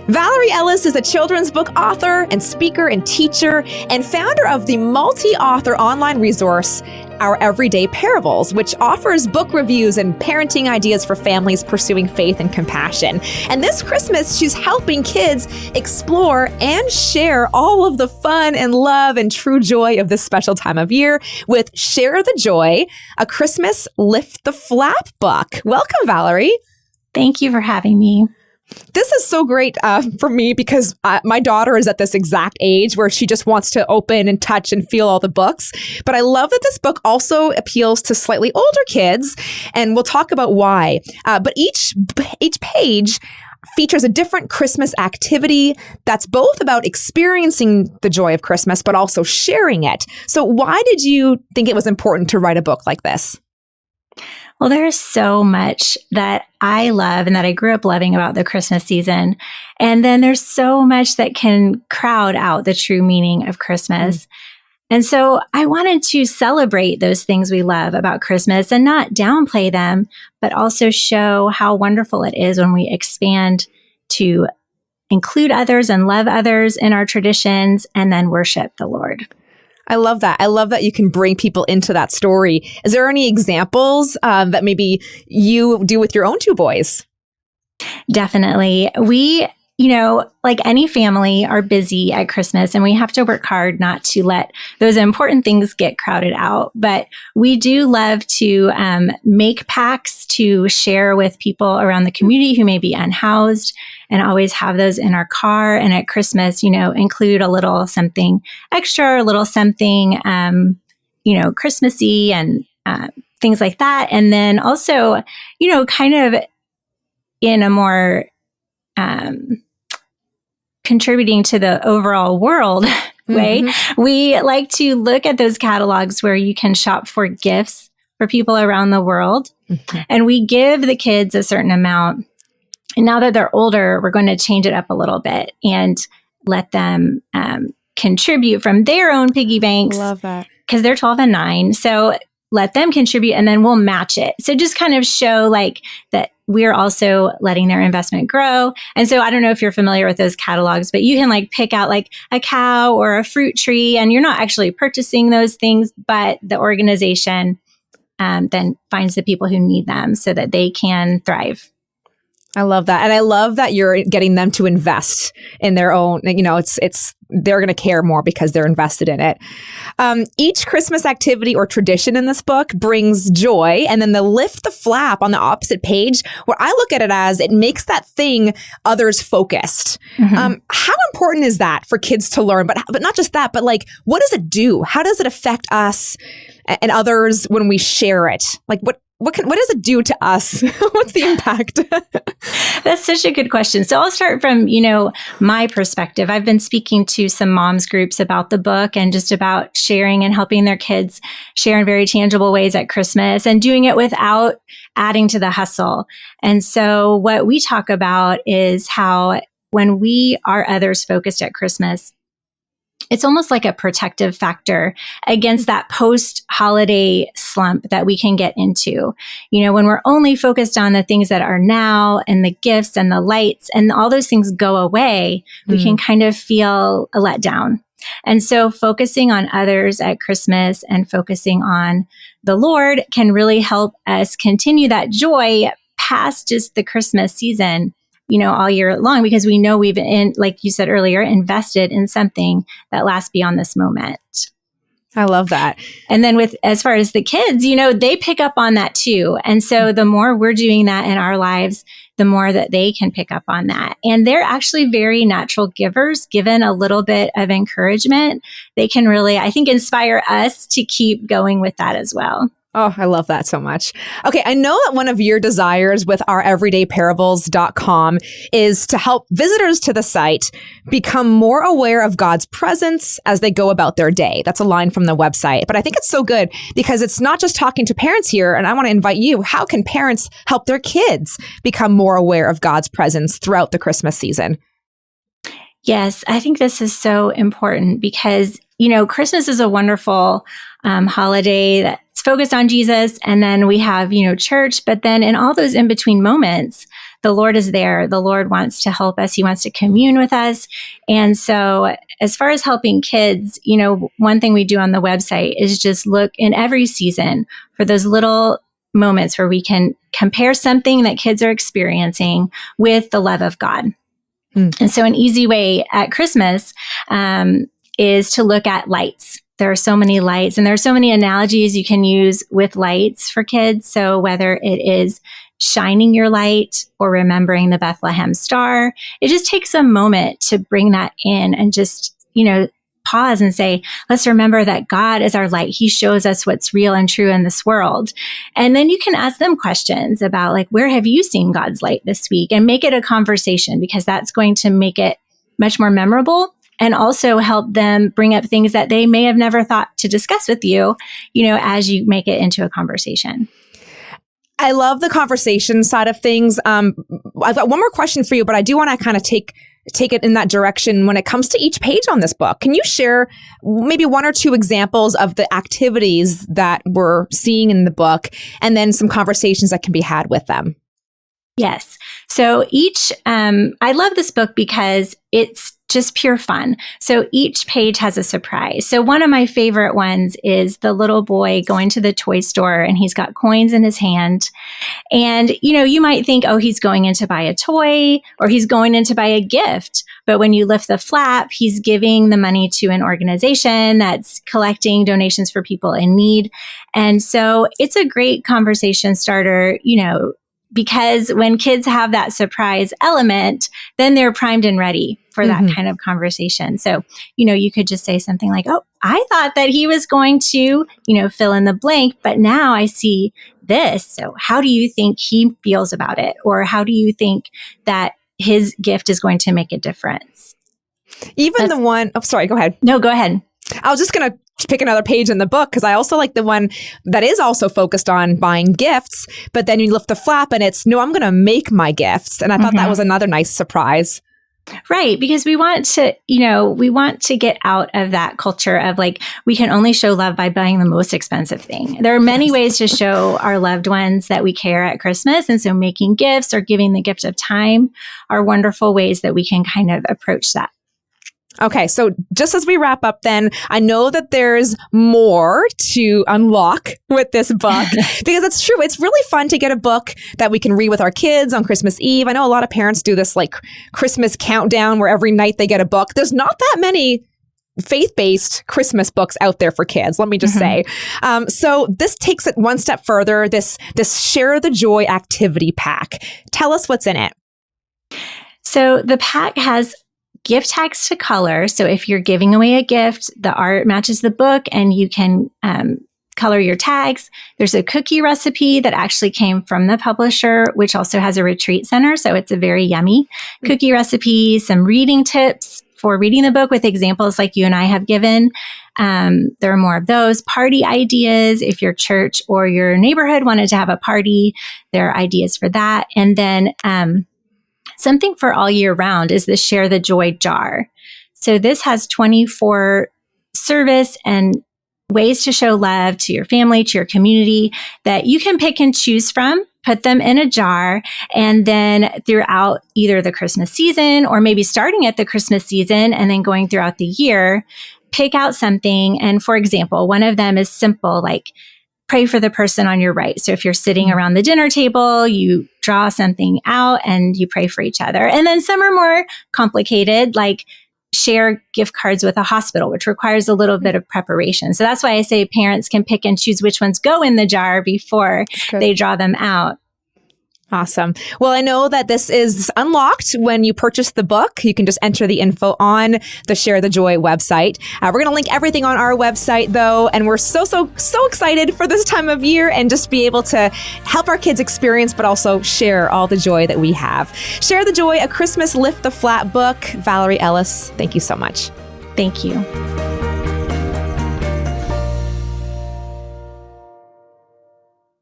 Valerie Ellis is a children's book author and speaker and teacher and founder of the multi-author online resource, Our Everyday Parables, which offers book reviews and parenting ideas for families pursuing faith and compassion. And this Christmas, she's helping kids explore and share all of the fun and love and true joy of this special time of year with Share the Joy, a Christmas Lift the Flap book. Welcome, Valerie. Thank you for having me. This is so great for me because my daughter is at this exact age where she just wants to open and touch and feel all the books. But I love that this book also appeals to slightly older kids, and we'll talk about why. But each page features a different Christmas activity that's both about experiencing the joy of Christmas, but also sharing it. So why did you think it was important to write a book like this? Well, there is so much that I love and that I grew up loving about the Christmas season. And then there's so much that can crowd out the true meaning of Christmas. And so I wanted to celebrate those things we love about Christmas and not downplay them, but also show how wonderful it is when we expand to include others and love others in our traditions and then worship the Lord. I love that. I love that you can bring people into that story. Is there any examples that maybe you do with your own two boys? Definitely. We, like any family, are busy at Christmas, and we have to work hard not to let those important things get crowded out. But we do love to make packs to share with people around the community who may be unhoused, and always have those in our car. And at Christmas, include a little something extra, a little something, Christmassy and things like that. And then also, kind of in a more contributing to the overall world way, we like to look at those catalogs where you can shop for gifts for people around the world. And we give the kids a certain amount. And now that they're older, we're going to change it up a little bit and let them contribute from their own piggy banks. Love that. Because they're 12 and 9. So let them contribute and then we'll match it. So just kind of show that we're also letting their investment grow. And so I don't know if you're familiar with those catalogs, but you can pick out a cow or a fruit tree, and you're not actually purchasing those things, but the organization then finds the people who need them so that they can thrive. I love that. And I love that you're getting them to invest in their own, they're going to care more because they're invested in it. Each Christmas activity or tradition in this book brings joy. And then the lift the flap on the opposite page, where I look at it as it makes that thing others focused. How important is that for kids to learn? But not just that, but what does it do? How does it affect us and others when we share it? What does it do to us? What's the impact? That's such a good question. So I'll start from, my perspective. I've been speaking to some moms groups about the book and just about sharing and helping their kids share in very tangible ways at Christmas and doing it without adding to the hustle. And so what we talk about is how when we are others focused at Christmas, it's almost like a protective factor against that post-holiday slump that we can get into. When we're only focused on the things that are now and the gifts and the lights and all those things go away, we can kind of feel a letdown. And so focusing on others at Christmas and focusing on the Lord can really help us continue that joy past just the Christmas season, all year long, because we know we've, like you said earlier, invested in something that lasts beyond this moment. I love that. And then as far as the kids, they pick up on that too. And so the more we're doing that in our lives, the more that they can pick up on that. And they're actually very natural givers. Given a little bit of encouragement, they can really, I think, inspire us to keep going with that as well. Oh, I love that so much. Okay, I know that one of your desires with our everydayparables.com is to help visitors to the site become more aware of God's presence as they go about their day. That's a line from the website. But I think it's so good because it's not just talking to parents here. And I want to invite you, how can parents help their kids become more aware of God's presence throughout the Christmas season? Yes, I think this is so important because, Christmas is a wonderful holiday that's focused on Jesus. And then we have, church. But then in all those in-between moments, the Lord is there. The Lord wants to help us. He wants to commune with us. And so as far as helping kids, one thing we do on the website is just look in every season for those little moments where we can compare something that kids are experiencing with the love of God. And so an easy way at Christmas is to look at lights. There are so many lights, and there are so many analogies you can use with lights for kids. So whether it is shining your light or remembering the Bethlehem star, it just takes a moment to bring that in and just, pause and say, let's remember that God is our light. He shows us what's real and true in this world. And then you can ask them questions about like, where have you seen God's light this week? And make it a conversation, because that's going to make it much more memorable and also help them bring up things that they may have never thought to discuss with you, as you make it into a conversation. I love the conversation side of things. I've got one more question for you, but I do want to kind of take it in that direction when it comes to each page on this book. Can you share maybe one or two examples of the activities that we're seeing in the book, and then some conversations that can be had with them? Yes. So I love this book because it's just pure fun. So each page has a surprise. So one of my favorite ones is the little boy going to the toy store, and he's got coins in his hand. And, you might think, oh, he's going in to buy a toy or he's going in to buy a gift. But when you lift the flap, he's giving the money to an organization that's collecting donations for people in need. And so it's a great conversation starter, because when kids have that surprise element, then they're primed and ready for that kind of conversation. So, you could just say something like, oh, I thought that he was going to, fill in the blank, but now I see this. So how do you think he feels about it? Or how do you think that his gift is going to make a difference? Sorry, go ahead. No, go ahead. I was just going to pick another page in the book, because I also like the one that is also focused on buying gifts, but then you lift the flap and it's, no, I'm going to make my gifts. And I thought that was another nice surprise. Right. Because we want to get out of that culture of like, we can only show love by buying the most expensive thing. There are many ways to show our loved ones that we care at Christmas. And so making gifts or giving the gift of time are wonderful ways that we can kind of approach that. Okay, so just as we wrap up then, I know that there's more to unlock with this book, because it's true. It's really fun to get a book that we can read with our kids on Christmas Eve. I know a lot of parents do this like Christmas countdown where every night they get a book. There's not that many faith-based Christmas books out there for kids, let me just say. So this takes it one step further, this Share the Joy activity pack. Tell us what's in it. So the pack has gift tags to color. So if you're giving away a gift, the art matches the book and you can color your tags. There's a cookie recipe that actually came from the publisher, which also has a retreat center. So it's a very yummy cookie recipe, some reading tips for reading the book with examples like you and I have given. There are more of those. Party ideas. If your church or your neighborhood wanted to have a party, there are ideas for that. And then something for all year round is the Share the Joy jar. So this has 24 service and ways to show love to your family, to your community that you can pick and choose from, put them in a jar, and then throughout either the Christmas season or maybe starting at the Christmas season and then going throughout the year, pick out something. And for example, one of them is simple, like pray for the person on your right. So if you're sitting around the dinner table, you draw something out and you pray for each other. And then some are more complicated, like share gift cards with a hospital, which requires a little bit of preparation. So that's why I say parents can pick and choose which ones go in the jar before they draw them out. Awesome. Well, I know that this is unlocked when you purchase the book. You can just enter the info on the Share the Joy website. We're going to link everything on our website, though, and we're so excited for this time of year and just be able to help our kids experience, but also share all the joy that we have. Share the Joy, a Christmas Lift the Flap book. Valerie Ellis, thank you so much. Thank you.